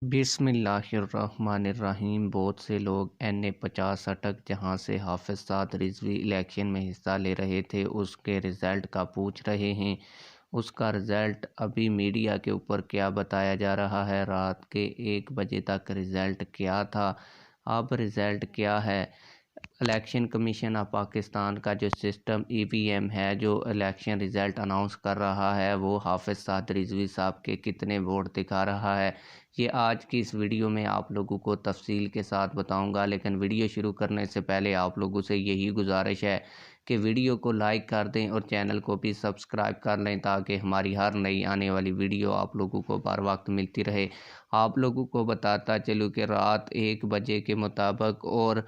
बिस्मिल्लाहिर्रहमानिर्रहीम। बहुत से लोग NA-50 अटक जहां से हाफिज साद रिजवी इलेक्शन में हिस्सा ले रहे थे उसके रिज़ल्ट का पूछ रहे हैं। उसका रिज़ल्ट अभी मीडिया के ऊपर क्या बताया जा रहा है, रात के 1 बजे तक रिज़ल्ट क्या था, अब रिज़ल्ट क्या है। इलेक्शन कमीशन ऑफ पाकिस्तान का जो सिस्टम EVM है, जो इलेक्शन रिज़ल्ट अनाउंस कर रहा है, वो हाफिज साद रिजवी साहब के कितने वोट दिखा रहा है, ये आज की इस वीडियो में आप लोगों को तफसील के साथ बताऊंगा। लेकिन वीडियो शुरू करने से पहले आप लोगों से यही गुजारिश है कि वीडियो को लाइक कर दें और चैनल को भी सब्सक्राइब कर लें ताकि हमारी हर नई आने वाली वीडियो आप लोगों को बर वक्त मिलती रहे। आप लोगों को बताता चलूँ कि रात 1 बजे के मुताबिक और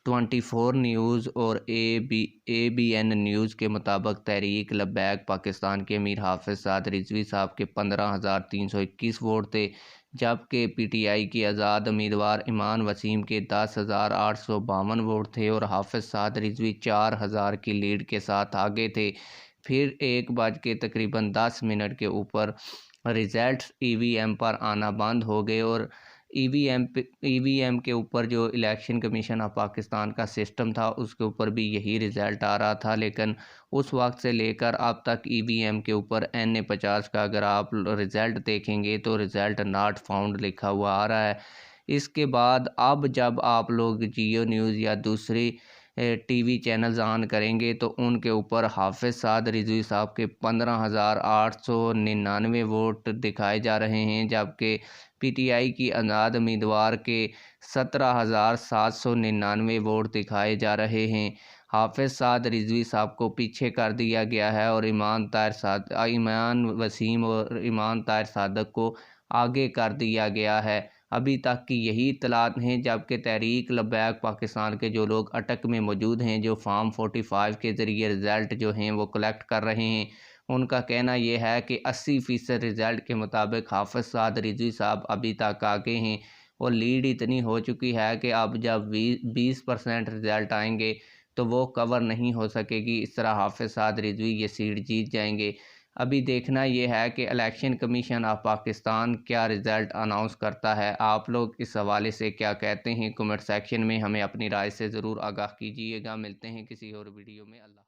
24 न्यूज़ और ABN न्यूज़ के मुताबिक तहरीक लब्बैक पाकिस्तान के अमीर हाफिज साद रिजवी साहब के 15,321 वोट थे, जबकि PTI की आज़ाद उम्मीदवार ईमान वसीम के 10,852 वोट थे और हाफिज साद रिजवी 4,000 की लीड के साथ आगे थे। फिर 1 बज के तकरीबन 10 मिनट के ऊपर रिज़ल्ट EVM पर आना बंद हो गए और EVM के ऊपर जो इलेक्शन कमीशन ऑफ पाकिस्तान का सिस्टम था उसके ऊपर भी यही रिज़ल्ट आ रहा था। लेकिन उस वक्त से लेकर अब तक EVM के ऊपर NA-50 का अगर आप रिज़ल्ट देखेंगे तो रिज़ल्ट नॉट फाउंड लिखा हुआ आ रहा है। इसके बाद अब जब आप लोग जियो न्यूज़ या दूसरी TV चैनल्स ऑन करेंगे तो उनके ऊपर हाफिज साद रिजवी साहब के 15,899 वोट दिखाए जा रहे हैं, जबकि PTI की आज़ाद उम्मीदवार के 17,799 वोट दिखाए जा रहे हैं। हाफिज साद रिजवी साहब को पीछे कर दिया गया है और ईमान वसीम और ईमान ताहिर सादक को आगे कर दिया गया है। अभी तक की यही इत्तलात हैं, जबकि तहरीक लब्बैक पाकिस्तान के जो लोग अटक में मौजूद हैं, जो फार्म 45 के ज़रिए रिज़ल्ट जो हैं वो कलेक्ट कर रहे हैं, उनका कहना यह है कि 80% रिज़ल्ट के मुताबिक हाफिज साद रिजवी साहब अभी तक आगे हैं और लीड इतनी हो चुकी है कि अब जब 20% रिज़ल्ट आएंगे तो वो कवर नहीं हो सकेगी। इस तरह हाफिज साद रिजवी ये सीट जीत जाएंगे। अभी देखना यह है कि इलेक्शन कमीशन ऑफ पाकिस्तान क्या रिज़ल्ट अनाउंस करता है। आप लोग इस हवाले से क्या कहते हैं, कमेंट सेक्शन में हमें अपनी राय से ज़रूर आगाह कीजिएगा। मिलते हैं किसी और वीडियो में। अल्लाह।